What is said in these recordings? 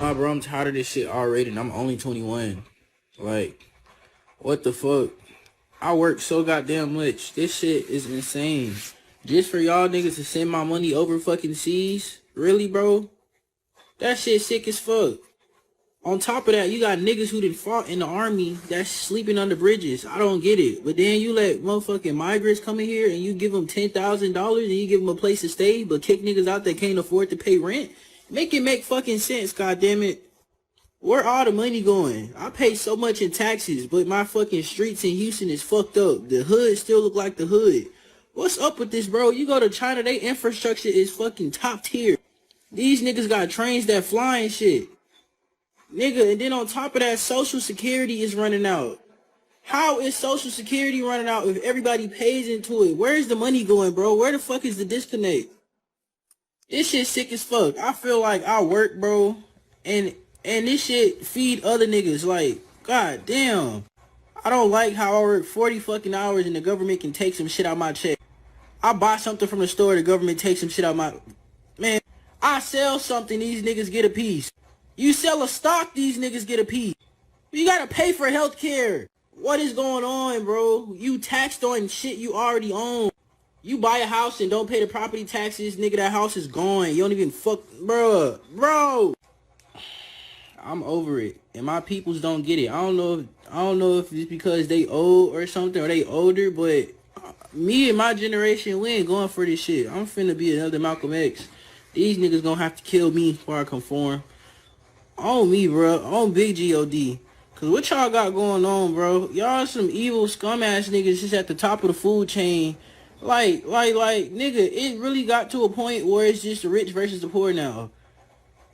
lie, bro. I'm tired of this shit already, and I'm only 21. Like, what the fuck? I work so goddamn much. This shit is insane. Just for y'all niggas to send my money over fucking seas? Really, bro? That shit sick as fuck. On top of that, you got niggas who done fought in the army that's sleeping under bridges. I don't get it. But then you let motherfucking migrants come in here and you give them $10,000 and you give them a place to stay, but kick niggas out that can't afford to pay rent? Make it make fucking sense, goddammit. Where all the money going? I pay so much in taxes, but my fucking streets in Houston is fucked up. The hood still look like the hood. What's up with this, bro? You go to China, their infrastructure is fucking top tier. These niggas got trains that fly and shit. Nigga, and then on top of that, Social Security is running out. How is Social Security running out if everybody pays into it? Where is the money going, bro? Where the fuck is the disconnect? This shit sick as fuck. I feel like I work, bro, and this shit feed other niggas. Like, god damn. I don't like how I work 40 fucking hours and the government can take some shit out my check. I buy something from the store, the government takes some shit out my... Man, I sell something, these niggas get a piece. You sell a stock, these niggas get a piece. You gotta pay for healthcare. What is going on, bro? You taxed on shit you already own. You buy a house and don't pay the property taxes, nigga, that house is gone. You don't even fuck... Bro. I'm over it. And my peoples don't get it. I don't know if it's because they old or something, or they older, but me and my generation, we ain't going for this shit. I'm finna be another Malcolm X. These niggas gonna have to kill me before I conform. On me, bro. On Big G.O.D. Cause what y'all got going on, bro? Y'all some evil scum ass niggas just at the top of the food chain. Like, nigga, it really got to a point where it's just the rich versus the poor now.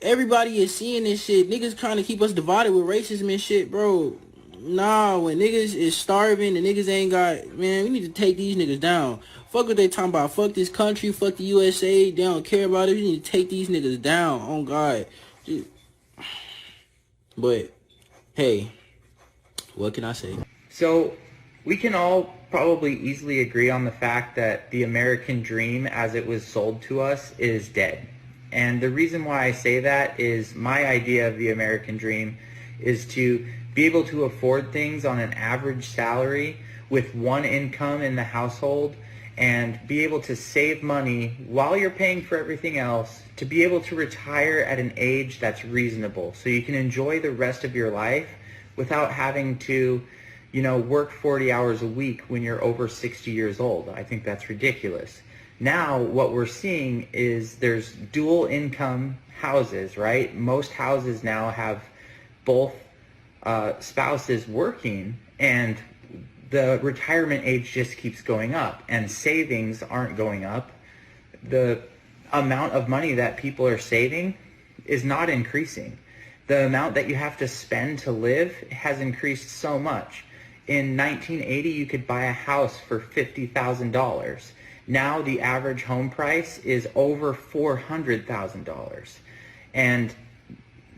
Everybody is seeing this shit. Niggas trying to keep us divided with racism and shit, bro. Nah, when niggas is starving and niggas ain't got... Man, we need to take these niggas down. Fuck what they talking about. Fuck this country. Fuck the USA. They don't care about it. We need to take these niggas down. On God. But, hey, what can I say? So, we can all probably easily agree on the fact that the American dream as it was sold to us is dead. And the reason why I say that is my idea of the American dream is to be able to afford things on an average salary with one income in the household and be able to save money while you're paying for everything else to be able to retire at an age that's reasonable so you can enjoy the rest of your life without having to, work 40 hours a week when you're over 60 years old. I think that's ridiculous. Now, what we're seeing is there's dual income houses, right? Most houses now have both spouses working, and the retirement age just keeps going up, and savings aren't going up. The amount of money that people are saving is not increasing. The amount that you have to spend to live has increased so much. In 1980, you could buy a house for $50,000. Now the average home price is over $400,000. And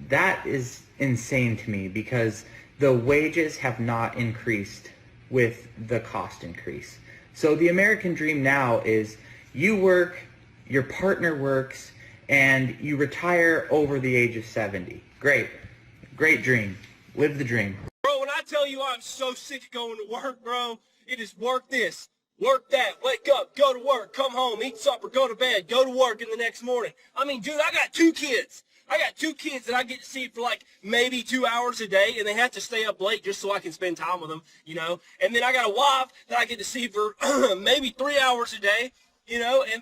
that is insane to me because the wages have not increased with the cost increase. So the American dream now is you work, your partner works, and you retire over the age of 70. Great. Great dream. Live the dream. Bro, when I tell you I'm so sick of going to work, bro, it is work this. Work that, wake up, go to work, come home, eat supper, go to bed, go to work in the next morning. I mean, dude, I got two kids. I got two kids that I get to see for like maybe 2 hours a day, and they have to stay up late just so I can spend time with them, And then I got a wife that I get to see for maybe 3 hours a day,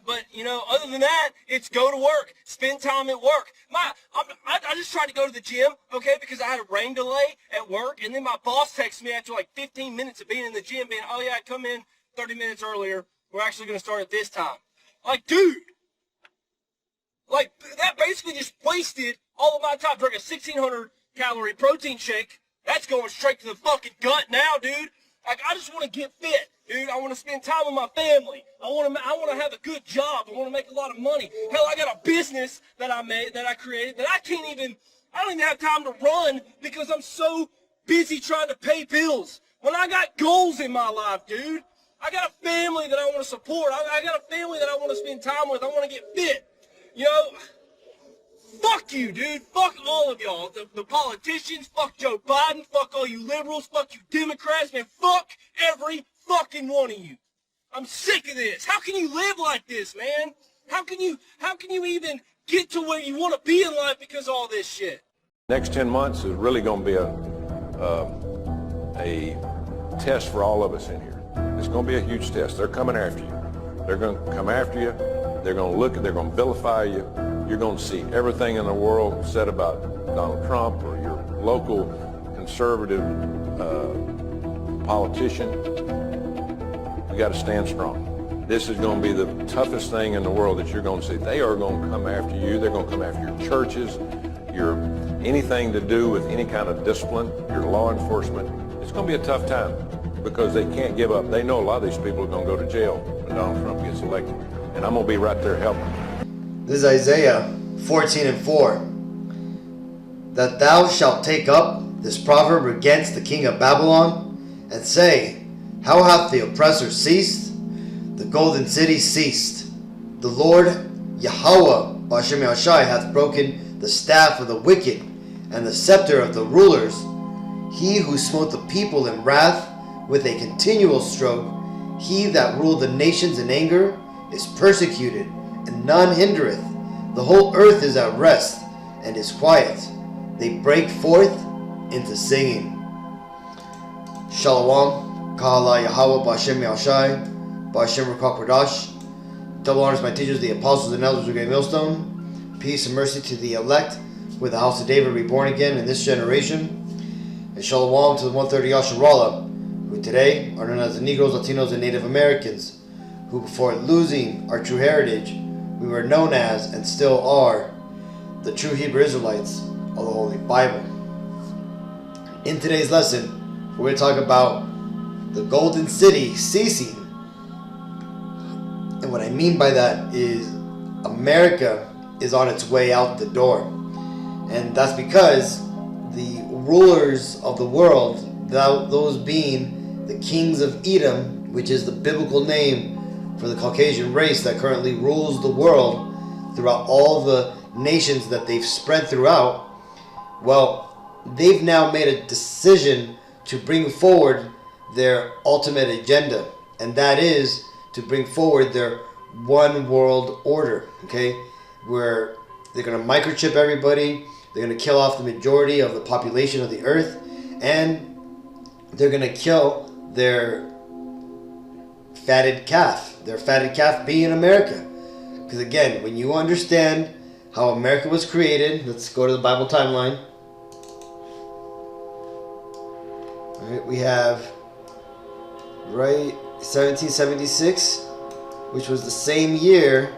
But other than that, it's go to work, spend time at work. I just tried to go to the gym, okay, because I had a rain delay at work, and then my boss texted me after like 15 minutes of being in the gym, being, oh yeah, come in 30 minutes earlier. We're actually going to start at this time. Like, dude. Like, that basically just wasted all of my time. Drinking a 1,600 calorie protein shake. That's going straight to the fucking gut now, dude. Like, I just want to get fit, dude. I want to spend time with my family. I want to have a good job. I want to make a lot of money. Hell, I got a business that I created that I don't even have time to run because I'm so busy trying to pay bills. When I got goals in my life, dude. I got a family that I want to support. I got a family that I want to spend time with. I want to get fit. Fuck fuck you, dude. Fuck all of y'all. The politicians, fuck Joe Biden, fuck all you liberals, fuck you Democrats, man, fuck every fucking one of you. I'm sick of this. How can you live like this, man? How can you even get to where you want to be in life because of all this shit? Next 10 months is really going to be a test for all of us in here. It's going to be a huge test. They're coming after you. They're going to come after you. They're going to look, they're going to vilify you. You're going to see everything in the world said about Donald Trump or your local conservative politician. You got to stand strong. This is going to be the toughest thing in the world that you're going to see. They are going to come after you. They're going to come after your churches, your anything to do with any kind of discipline, your law enforcement. It's going to be a tough time because they can't give up. They know a lot of these people are going to go to jail when Donald Trump gets elected. And I'm going to be right there helping. This is Isaiah 14:4. That thou shalt take up this proverb against the king of Babylon, and say, how hath the oppressor ceased? The golden city ceased. The Lord Yahweh Bashem Yahshai hath broken the staff of the wicked, and the scepter of the rulers. He who smote the people in wrath with a continual stroke, he that ruled the nations in anger, is persecuted, and none hindereth. The whole earth is at rest, and is quiet. They break forth into singing. Shalom, Kahala Yahweh Bashem Yahshai, Bashem Ruach Kodash. Double honors my teachers, the apostles and elders of Great Millstone. Peace and mercy to the elect, with the house of David reborn again in this generation. And shalom to the 130 Yasharallah, who today are known as the Negroes, Latinos, and Native Americans, who before losing our true heritage, we were known as, and still are, the true Hebrew Israelites of the Holy Bible. In today's lesson, we're going to talk about the Golden City ceasing. And what I mean by that is America is on its way out the door. And that's because the rulers of the world, those being the kings of Edom, which is the biblical name for the Caucasian race that currently rules the world throughout all the nations that they've spread throughout, well, they've now made a decision to bring forward their ultimate agenda, and that is to bring forward their one world order, okay, where they're going to microchip everybody, they're going to kill off the majority of the population of the earth, and they're going to kill their fatted calf being America. Because again, when you understand how America was created, let's go to the Bible timeline. All right, we have 1776, which was the same year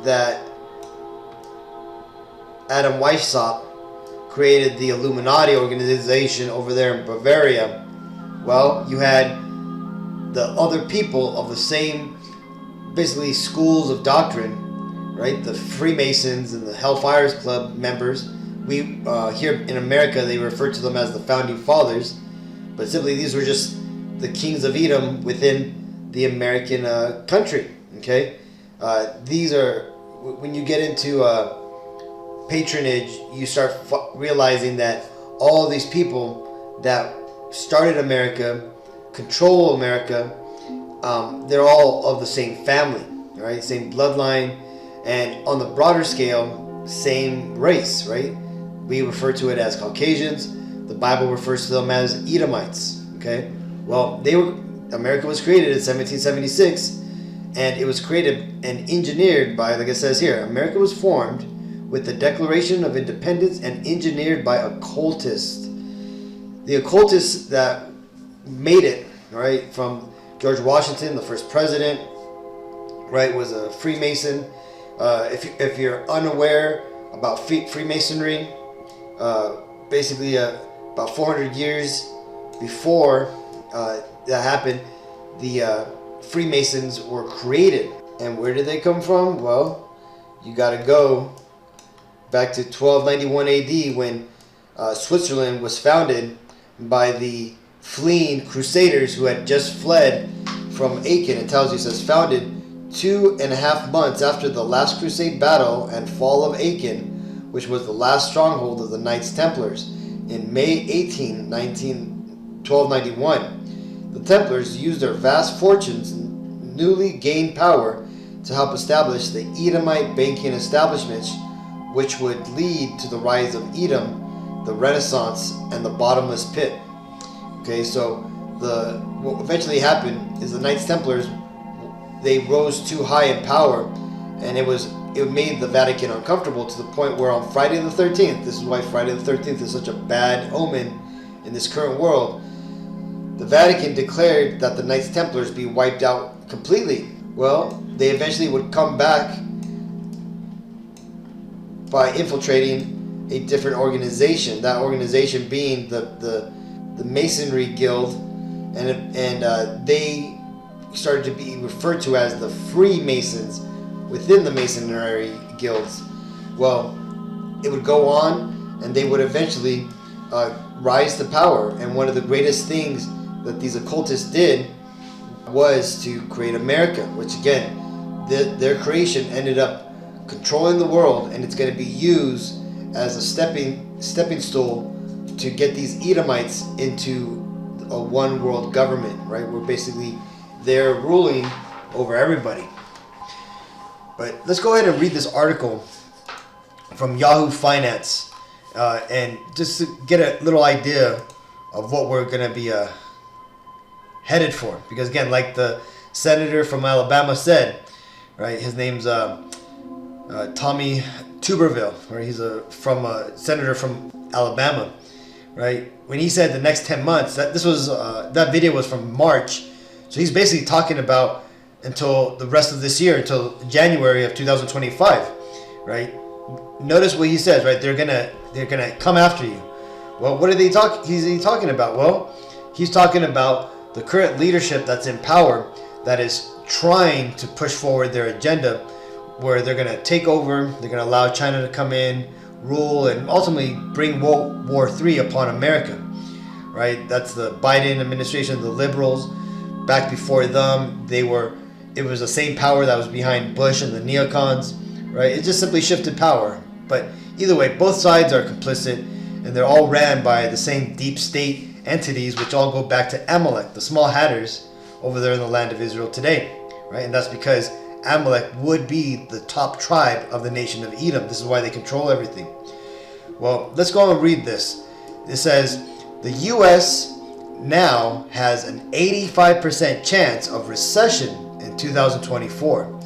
that Adam Weishaupt created the Illuminati organization over there in Bavaria. Well, you had the other people of the same, basically, schools of doctrine, right? The Freemasons and the Hellfires Club members. We here in America, they refer to them as the Founding Fathers, but simply these were just the kings of Edom within the American country. Okay, these are, when you get into patronage, you start realizing that all these people that started America, control America, they're all of the same family, right? Same bloodline, and on the broader scale, same race, right? We refer to it as Caucasians. The Bible refers to them as Edomites, okay? Well, America was created in 1776, and it was created and engineered by, like it says here, America was formed with the Declaration of Independence and engineered by occultists. The occultists that made it, right, from George Washington, the first president, right, was a Freemason. If you're unaware about Freemasonry, basically about 400 years before that happened, the Freemasons were created. And where did they come from? Well, you got to go back to 1291 AD when Switzerland was founded by the fleeing Crusaders who had just fled from Aachen. It tells you, it says founded 2.5 months after the Last Crusade battle and fall of Aachen, which was the last stronghold of the Knights Templars, in May 18, 1291. The Templars used their vast fortunes and newly gained power to help establish the Edomite banking establishments, which would lead to the rise of Edom, the Renaissance, and the bottomless pit. Okay, so what eventually happened is the Knights Templars, they rose too high in power, and it made the Vatican uncomfortable, to the point where on Friday the 13th, this is why Friday the 13th is such a bad omen in this current world, the Vatican declared that the Knights Templars be wiped out completely. Well, they eventually would come back by infiltrating a different organization, that organization being the Masonry Guild, and they started to be referred to as the Freemasons within the Masonry guilds. Well, it would go on, and they would eventually rise to power. And one of the greatest things that these occultists did was to create America, which again, their creation ended up controlling the world, and it's going to be used as a stepping stool to get these Edomites into a one world government, right? Where basically they're ruling over everybody. But let's go ahead and read this article from Yahoo Finance, and just to get a little idea of what we're going to be headed for. Because again, like the senator from Alabama said, right? His name's Tommy Tuberville, right? He's a senator from Alabama, right? When he said the next 10 months, that video was from March, so he's basically talking about until the rest of this year, until January of 2025, right? Notice what he says, right? They're gonna come after you. Well, what are they he's talking about? Well, he's talking about the current leadership that's in power, that is trying to push forward their agenda, where they're going to take over, they're going to allow China to come in, rule, and ultimately bring World War III upon America, right? That's the Biden administration, the liberals. Back before them, it was the same power that was behind Bush and the neocons, right? It just simply shifted power. But either way, both sides are complicit, and they're all ran by the same deep state entities, which all go back to Amalek, the small hatters over there in the land of Israel today, right? And that's because Amalek would be the top tribe of the nation of Edom. This is why they control everything. Well, let's go and read this. It says, the U.S. now has an 85% chance of recession in 2024.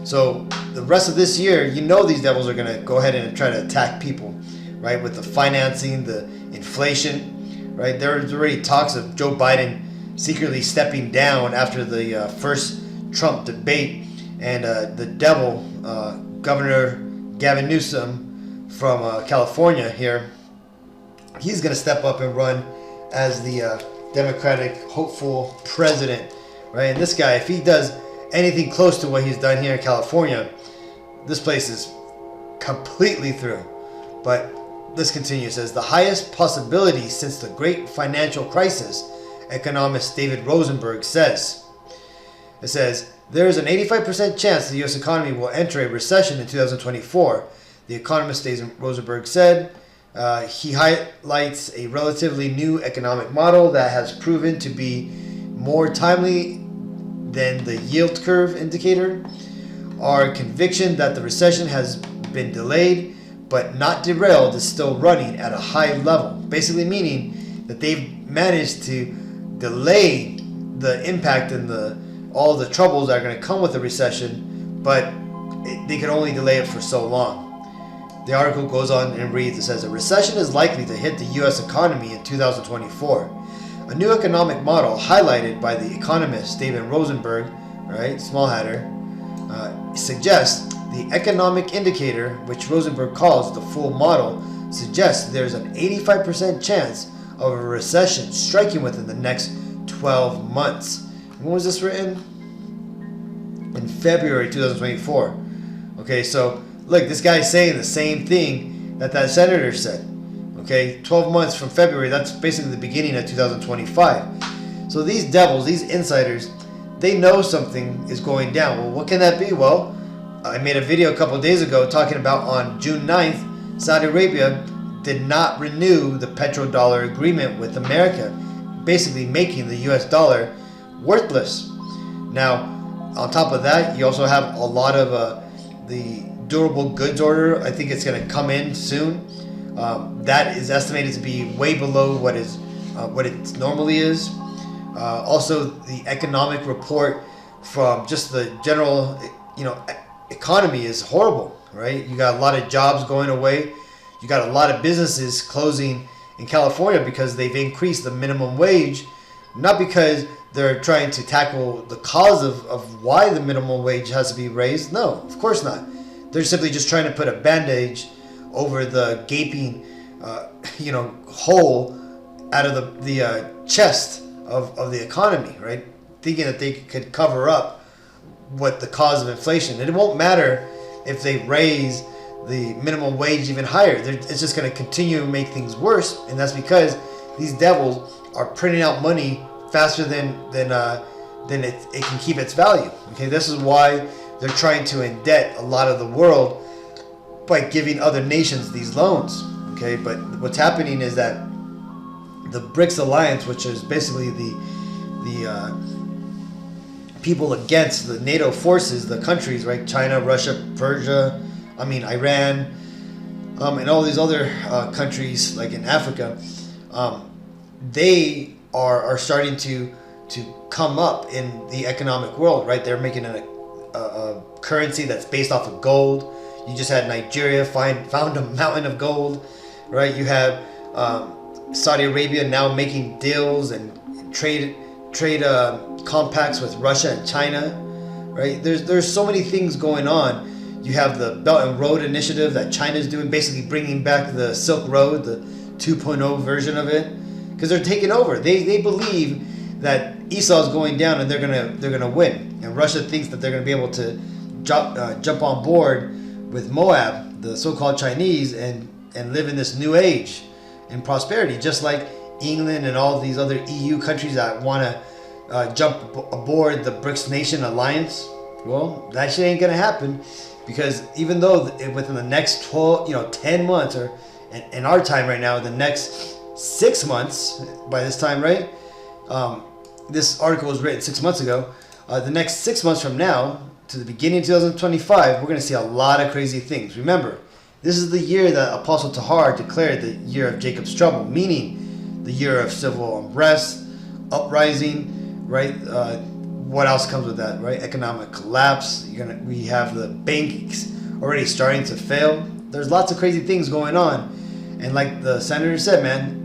So the rest of this year, these devils are going to go ahead and try to attack people, right? With the financing, the inflation, right? There's already talks of Joe Biden secretly stepping down after the first Trump debate. And the devil, Governor Gavin Newsom from California here, he's going to step up and run as the Democratic hopeful president, right? And this guy, if he does anything close to what he's done here in California, this place is completely through. But let's continue. It says, the highest possibility since the great financial crisis, economist David Rosenberg says. It says, there is an 85% chance the U.S. economy will enter a recession in 2024, the economist David Rosenberg said. He highlights a relatively new economic model that has proven to be more timely than the yield curve indicator. Our conviction that the recession has been delayed but not derailed is still running at a high level. Basically meaning that they've managed to delay the impact and all the troubles that are going to come with the recession, but they can only delay it for so long. The article goes on and reads, it says, a recession is likely to hit the U.S. economy in 2024. A new economic model highlighted by the economist David Rosenberg, right, small hatter, suggests the economic indicator, which Rosenberg calls the full model, suggests there's an 85% chance of a recession striking within the next 12 months. When was this written? In February 2024. Okay, so look, this guy's saying the same thing that senator said. Okay, 12 months from February, that's basically the beginning of 2025. So these devils, these insiders, they know something is going down. Well, what can that be? Well, I made a video a couple of days ago talking about on June 9th, Saudi Arabia did not renew the petrodollar agreement with America, basically making the US dollar worthless. Now, on top of that, you also have a lot of the durable goods order. I think it's going to come in soon. That is estimated to be way below what it normally is. Also, the economic report from just the general, economy is horrible, right? You got a lot of jobs going away. You got a lot of businesses closing in California because they've increased the minimum wage, not because they're trying to tackle the cause of why the minimum wage has to be raised. No, of course not. They're simply just trying to put a bandage over the gaping, hole out of the chest of the economy, right? Thinking that they could cover up what the cause of inflation. And it won't matter if they raise the minimum wage even higher. It's just going to continue to make things worse, and that's because these devils are printing out money faster than it can keep its value. Okay, this is why they're trying to indebt a lot of the world by giving other nations these loans. Okay, but what's happening is that the BRICS alliance, which is basically the people against the NATO forces, the countries, right? China, Russia, Persia, Iran, and all these other countries like in Africa, they are starting to come up in the economic world, right? They're making a currency that's based off of gold. You just had Nigeria found a mountain of gold, right? You have Saudi Arabia now making deals and trade compacts with Russia and China, right? There's so many things going on. You have the Belt and Road Initiative that China's doing, basically bringing back the Silk Road, the 2.0 version of it, because they're taking over. They believe that Esau's going down and they're gonna win, and Russia thinks that they're gonna be able to jump on board with Moab, the so-called Chinese, and live in this new age and prosperity, just like England and all these other EU countries that want to jump aboard the BRICS Nation Alliance. Well, that shit ain't gonna happen, because even though within the next 10 months, or in our time right now, the next 6 months, by this time, right? This article was written 6 months ago. The next 6 months from now to the beginning of 2025, we're going to see a lot of crazy things. Remember, this is the year that Apostle Tahar declared the year of Jacob's trouble, meaning the year of civil unrest, uprising, right? What else comes with that, right? Economic collapse. We have the banks already starting to fail. There's lots of crazy things going on. And like the senator said, man,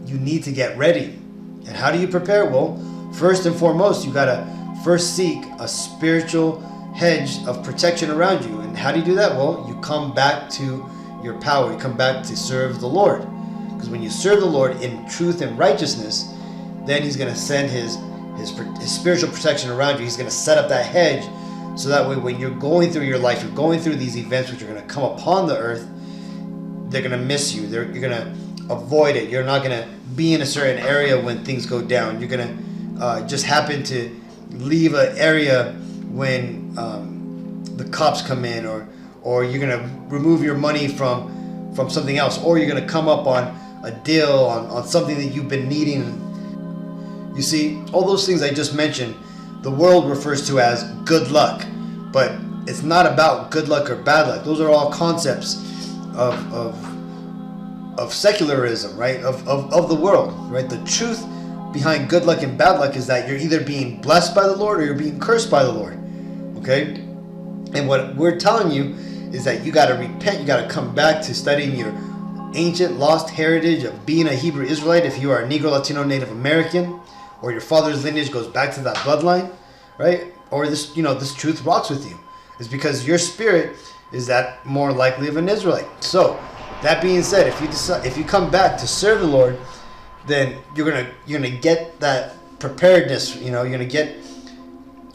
you need to get ready. And how do you prepare? Well, first and foremost, you got to first seek a spiritual hedge of protection around you. And how do you do that? Well, you come back to your power. You come back to serve the Lord. Because when you serve the Lord in truth and righteousness, then he's going to send his spiritual protection around you. He's going to set up that hedge, so that way when you're going through your life, you're going through these events which are going to come upon the earth, they're going to miss you. You're going to avoid it. You're not going to be in a certain area when things go down. You're going to just happen to leave an area when the cops come in, or you're going to remove your money from something else, or you're going to come up on a deal on something that you've been needing. You see, all those things I just mentioned, the world refers to as good luck, but it's not about good luck or bad luck. Those are all concepts of secularism, right? Of the world, right? The truth behind good luck and bad luck is that you're either being blessed by the Lord or you're being cursed by the Lord. Okay? And what we're telling you is that you got to repent. You got to come back to studying your ancient lost heritage of being a Hebrew Israelite if you are a Negro, Latino, Native American, or your father's lineage goes back to that bloodline, right? Or this truth rocks with you. It's because your spirit is that more likely of an Israelite. So, that being said, if you come back to serve the Lord, then you're gonna get that preparedness. You're gonna get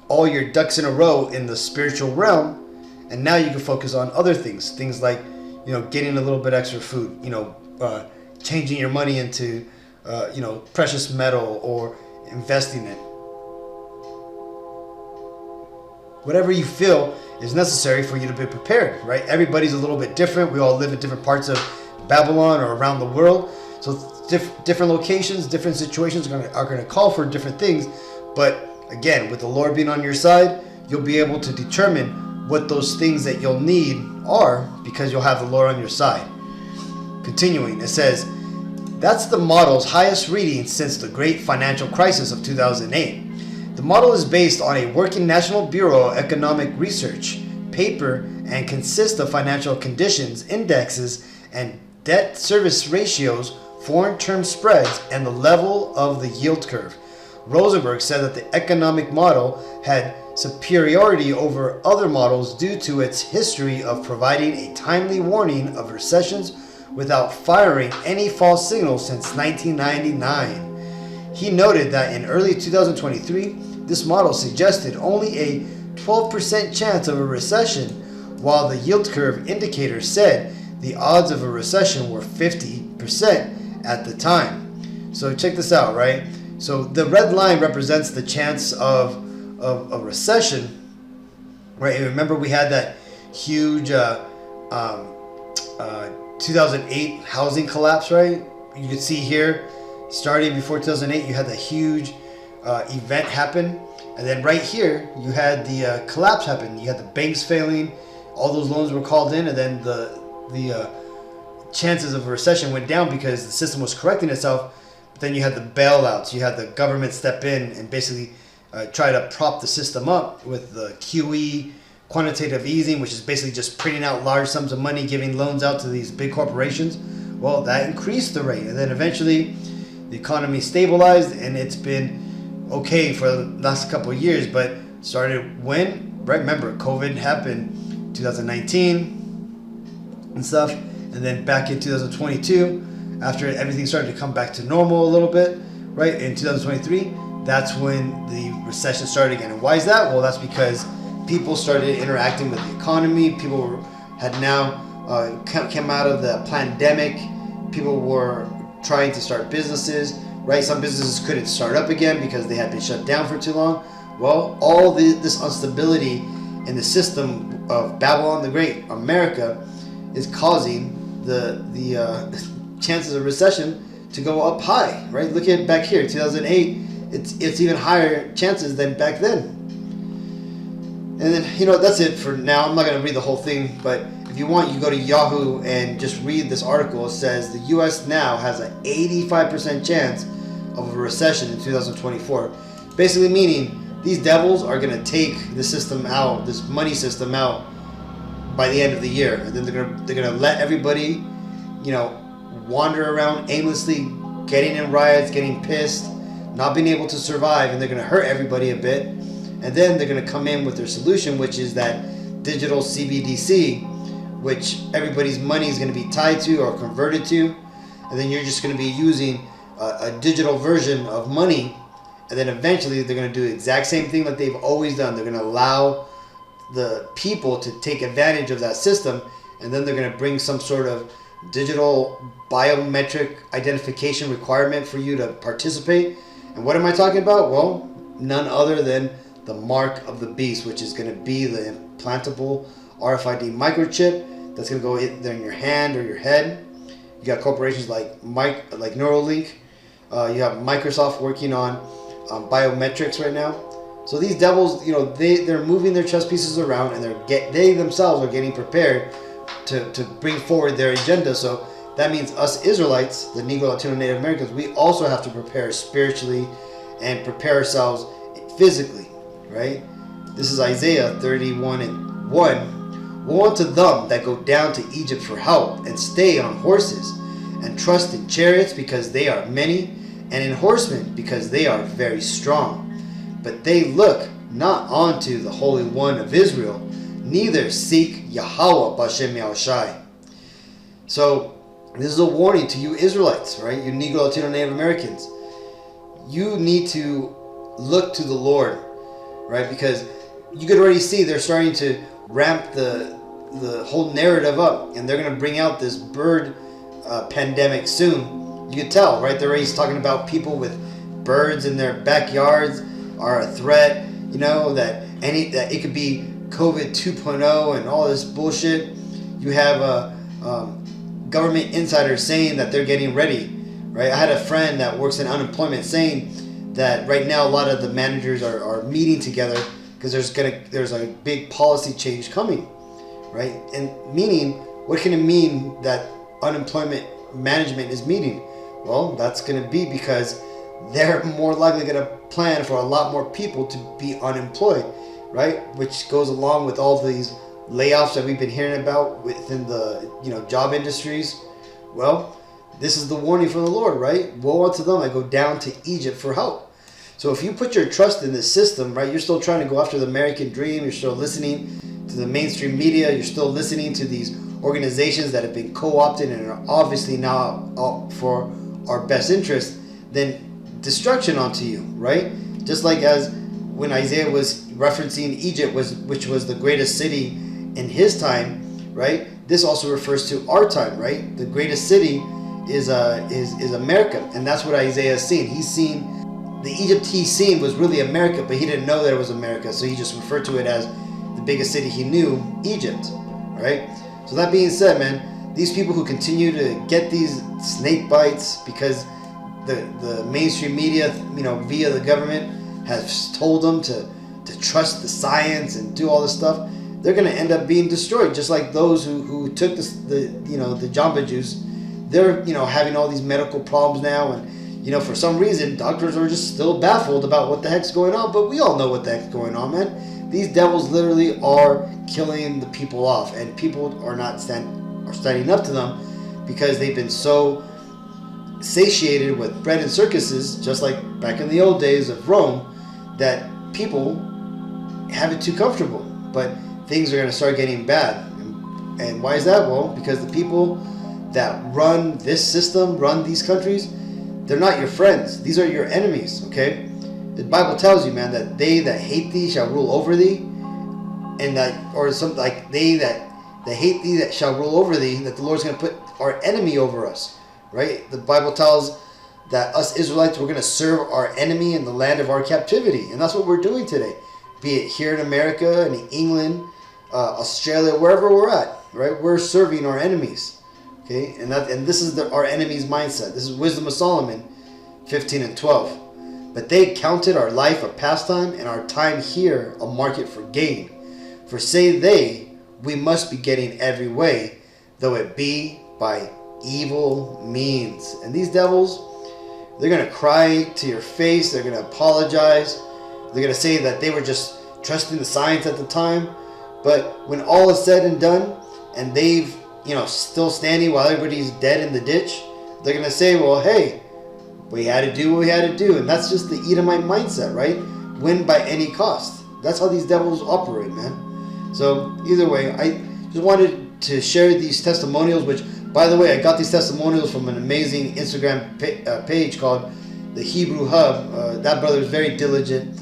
all your ducks in a row in the spiritual realm, and now you can focus on other things like getting a little bit extra food, changing your money into precious metal, or investing it. whatever you feel is necessary for you to be prepared, right? Everybody's a little bit different. We all live in different parts of Babylon or around the world. So different locations, different situations are going to call for different things. But again, with the Lord being on your side, you'll be able to determine what those things that you'll need are, because you'll have the Lord on your side. Continuing, it says, that's the model's highest reading since the great financial crisis of 2008. The model is based on a working National Bureau of Economic Research paper and consists of financial conditions, indexes, and debt service ratios, foreign term spreads, and the level of the yield curve. Rosenberg said that the economic model had superiority over other models due to its history of providing a timely warning of recessions without firing any false signals since 1999. He noted that in early 2023, this model suggested only a 12% chance of a recession, while the yield curve indicator said the odds of a recession were 50% at the time. So check this out, right? So the red line represents the chance of a recession, right? And remember, we had that huge 2008 housing collapse, right? You can see here, starting before 2008, you had the huge event happen, and then right here you had the collapse happen. You had the banks failing, all those loans were called in, and then the chances of a recession went down because the system was correcting itself. But then you had the bailouts, you had the government step in and basically try to prop the system up with the QE, quantitative easing, which is basically just printing out large sums of money, giving loans out to these big corporations. Well, that increased the rate, and then eventually the economy stabilized, and it's been okay for the last couple of years. But started when, right? Remember, COVID happened 2019 and stuff, and then back in 2022, after everything started to come back to normal a little bit, right? In 2023, that's when the recession started again. And why is that? Well, that's because people started interacting with the economy. People had now come out of the pandemic. People were trying to start businesses, right? Some businesses couldn't start up again because they had been shut down for too long. Well, all this instability in the system of Babylon the Great, America, is causing the chances of recession to go up high, right? Look at back here, 2008. It's even higher chances than back then. And then, that's it for now. I'm not going to read the whole thing, but if you want, you go to Yahoo and just read this article. It says the U.S. now has an 85% chance of a recession in 2024. Basically meaning these devils are going to take the system out, this money system out, by the end of the year. And then they're going to let everybody, wander around aimlessly, getting in riots, getting pissed, not being able to survive, and they're going to hurt everybody a bit. And then they're going to come in with their solution, which is that digital CBDC, which everybody's money is going to be tied to or converted to. And then you're just going to be using a digital version of money. And then eventually they're going to do the exact same thing that they've always done. They're going to allow the people to take advantage of that system. And then they're going to bring some sort of digital biometric identification requirement for you to participate. And what am I talking about? Well, none other than the mark of the beast, which is going to be the implantable RFID microchip that's going to go either in your hand or your head. You got corporations like Neuralink. You have Microsoft working on biometrics right now. So these devils, they're moving their chess pieces around, and they themselves are getting prepared to bring forward their agenda. So that means us Israelites, the Negro, Latino, Native Americans, we also have to prepare spiritually and prepare ourselves physically, right? This is Isaiah 31:1. Woe unto them that go down to Egypt for help, and stay on horses, and trust in chariots because they are many, and in horsemen because they are very strong. But they look not unto the Holy One of Israel, neither seek Yahweh Bashem Yahushai. So this is a warning to you Israelites, right? You Negro, Latino, Native Americans. You need to look to the Lord, right? Because you could already see they're starting to ramp the whole narrative up, and they're going to bring out this bird pandemic soon. You could tell, right? They're already talking about people with birds in their backyards are a threat, that that it could be COVID 2.0 and all this bullshit. You have government insiders saying that they're getting ready, right? I had a friend that works in unemployment saying that right now a lot of the managers are meeting together because there's a big policy change coming, right? And meaning, what can it mean that unemployment management is meeting? Well, that's going to be because they're more likely going to plan for a lot more people to be unemployed, right? Which goes along with all these layoffs that we've been hearing about within the job industries. Well, this is the warning from the Lord, right? Woe unto them that go down to Egypt for help. So if you put your trust in this system, right, you're still trying to go after the American dream, you're still listening to the mainstream media, you're still listening to these organizations that have been co-opted and are obviously now for our best interest, then destruction onto you, right? Just like as when Isaiah was referencing Egypt, which was the greatest city in his time, right? This also refers to our time, right? The greatest city is America, and that's what Isaiah is seeing. He's seen the Egypt he's seen was really America, but he didn't know that it was America, so he just referred to it as the biggest city he knew, Egypt, right? So that being said, man, these people who continue to get these snake bites because the mainstream media, via the government, has told them to trust the science and do all this stuff, they're going to end up being destroyed. Just like those who took the Jamba Juice, they're having all these medical problems now, and for some reason doctors are just still baffled about what the heck's going on. But we all know what the heck's going on, man. These devils literally are killing the people off, and people are standing up to them because they've been so satiated with bread and circuses, just like back in the old days of Rome, that people have it too comfortable. But things are going to start getting bad. And why is that? Well, because the people that run this system, run these countries, they're not your friends. These are your enemies, okay? The Bible tells you, man, that they that hate thee shall rule over thee, and that, or something like, they that hate thee that shall rule over thee, that the Lord's going to put our enemy over us, right? The Bible tells that us Israelites, we're going to serve our enemy in the land of our captivity, and that's what we're doing today, be it here in America, in England, Australia, wherever we're at, right? We're serving our enemies, okay? And this is our enemy's mindset. This is Wisdom of Solomon 15 and 12. But they counted our life a pastime and our time here a market for gain. For say they, we must be getting every way, though it be by evil means. And these devils, they're going to cry to your face. They're going to apologize. They're going to say that they were just trusting the science at the time. But when all is said and done, and they've, still standing while everybody's dead in the ditch, they're going to say, well, hey, we had to do what we had to do. And that's just the Edomite mindset, right? Win by any cost. That's how these devils operate, man. So either way, I just wanted to share these testimonials, which, by the way, I got these testimonials from an amazing Instagram page called The Hebrew Hub. That brother is very diligent,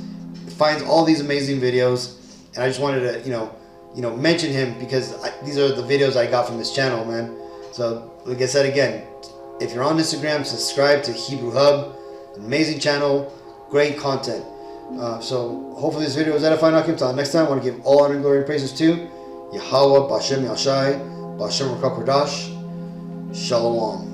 finds all these amazing videos, and I just wanted to, mention him because these are the videos I got from this channel, man. So, like I said again, if you're on Instagram, subscribe to Hebrew Hub, an amazing channel, great content. So hopefully this video was edifying. Until next time, I want to give all honor and glory and praises to Yahweh, Bashem Yashai, Bashem Rakakodash, Shalom.